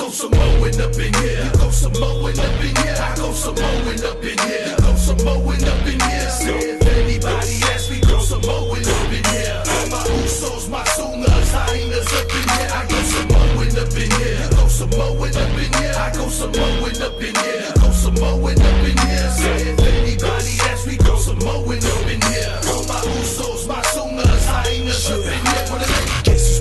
go Samoan up in here. You go Samoan up in here. I go Samoan up in here. You go Samoan up in here. So if anybody asks me, go Samoan up in here. All my Usos, my Sungas, hyenas up in here. I go Samoan up in here. You go Samoan up in here. I go Samoan up in here. You go Samoan up in here. So if anybody asks me, go Samoan up in here. All my Usos, my Sungas, hyenas up in here. What are they?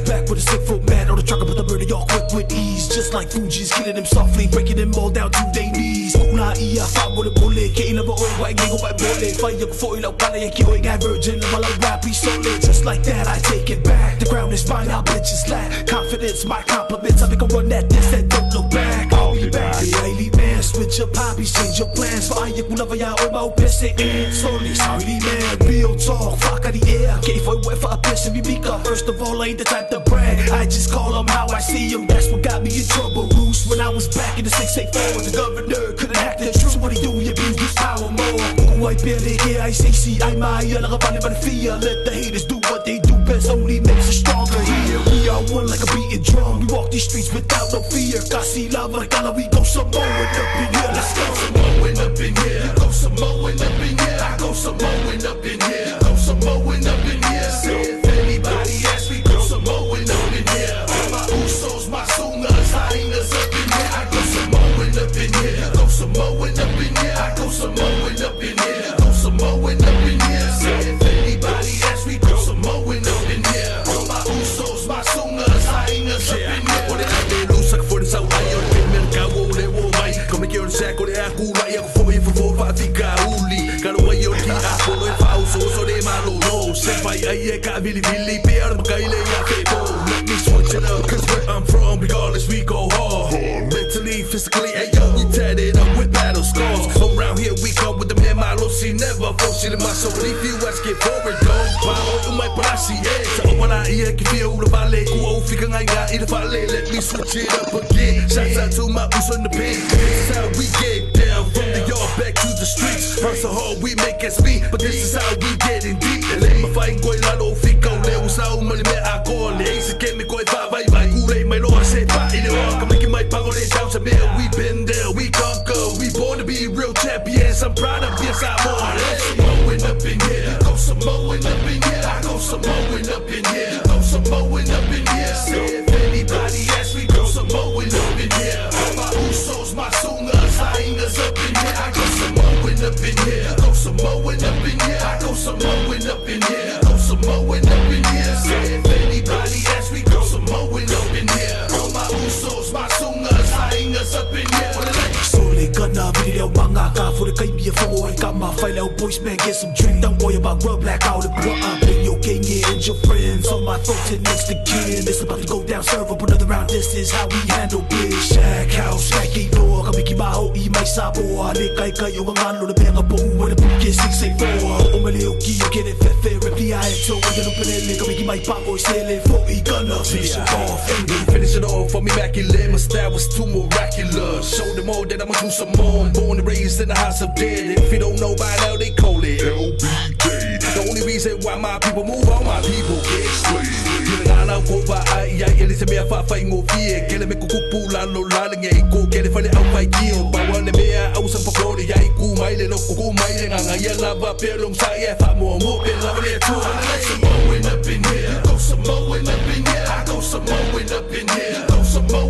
Back with a 6-foot man on the truck, but the murder y'all quick with ease. Just like Fuji's, killing them softly, breaking them all down to their knees. Una ia, fa mo le pole, ke ina ba o wa ngi ba pole. Fire ko foi la kala ya ki o ga virgin, la la rap be solid. Just like that, I take it back. The ground is mine, I'll bitches slack. Confidence, my compliments, I make a run that this and don't look back. I'll be back. The elite man, switch your hobbies, change your plans. Fire ko lava ya o ma o pisse in. Slowly, sorry man, real talk, fuck out the air. K for wet for a piss and be up. First of all, I ain't the type to brag. I just call them how I see them. That's what got me in trouble. Bruce, when I was back in the 684, the governor couldn't hack the truth. What he do? He abused his power more. I barely hear ICC, I'm my fear. Let the haters do what they do best. Only makes us stronger here. We are one like a beating drum. We walk these streets without no fear. Kasi lava, gala, we go Samoan up in here. Let's go Samoan up in here. You go Samoan up in here. I go Samoan up in here. You go Samoan up in here. Say if anybody asks me, go Samoan up in here. All my Usos, my Sungas, hyenas up in here. I go Samoan up in here. You go Samoan up in here. I go Samoan up in here. You go Samoan up in here. Say if anybody asks me, go Samoan up in here. All my Usos, my Sungas, hyenas up in here. What I do, suck for the South Island. Mercado le wo mai, come che on sa con a cula e for info for fatica uli. Caro way your tea apple e fauso so de malo no. Se vai ai ka vili per makaile ya people. Let me switch it up, cause where I'm from, regardless we go hard. Mentally, physically, hey yo, we tatted up with battle scars. Around here we come with the man malo, see never force it in my soul. If you ask it forward, don't follow my parasi, eh. So when I hear can feel the valley, who fika nga in the valley, let me switch it up again. Shouts out to my boots on the pin. This is how we get down from the yard back to the streets. Hustle hard, we make it speak, but this is how we get in deep. Let me fight, go la no fico, le usa un mal me a call. Ace que me go bye bye, ule my lord say bye. In the walk, I'm making my power down to mill. We been there, we conquer. We born to be real champions. I'm proud of yes, I'm on it. Samoan up in here. Go Samoan up in here. I go Samoan up in here. Go Samoan up in here. Say if anybody asks me, go Samoan up in here. All my Usos, my Sungas, hyenas up in here. I go Samoan up in here. Go Samoan up in here. I go Samoan up in here. Go Samoan up in here. Say if anybody asks me, go Samoan up in here. All my Usos, my Sungas, hyenas up in here. What are they? Solely gonna video mga ka for the kaibia for I got my fight out boys man get some drink. Don't worry about rub black out the blood up in your gang and your friends on my throat and next again. It's about to go down serve up another round. This is how we handle big Shakhouse. Shaggy door kami kimaho I may sabo. Ane kay kayo ang alo na benga po uwa na puke 684. Umaliw ki you get it fefe reply so when you pinili kami kimay pango sailing for I gonna finish it off. Finish it off for me immaculate. My style was too miraculous. Show them all that I'm a true Samoan, born and raised in the house of dead. If you don't know by now, they call it LBJ. The only reason why my people move on, my people get slayed. Nilangalaw ko ba ay ili sa mea fa-fay ngofie. Kaya me kukupula lo lalang ya iko. Kaya fali au fay kiyo. Bawal na mea au sang papori ya iku. Maile no kukumaile nga ngaya lava perlong saya fa mo mo pela mea tu. Samoan up in here. Go Samoan up in here. I go Samoan up in here. Go Samoan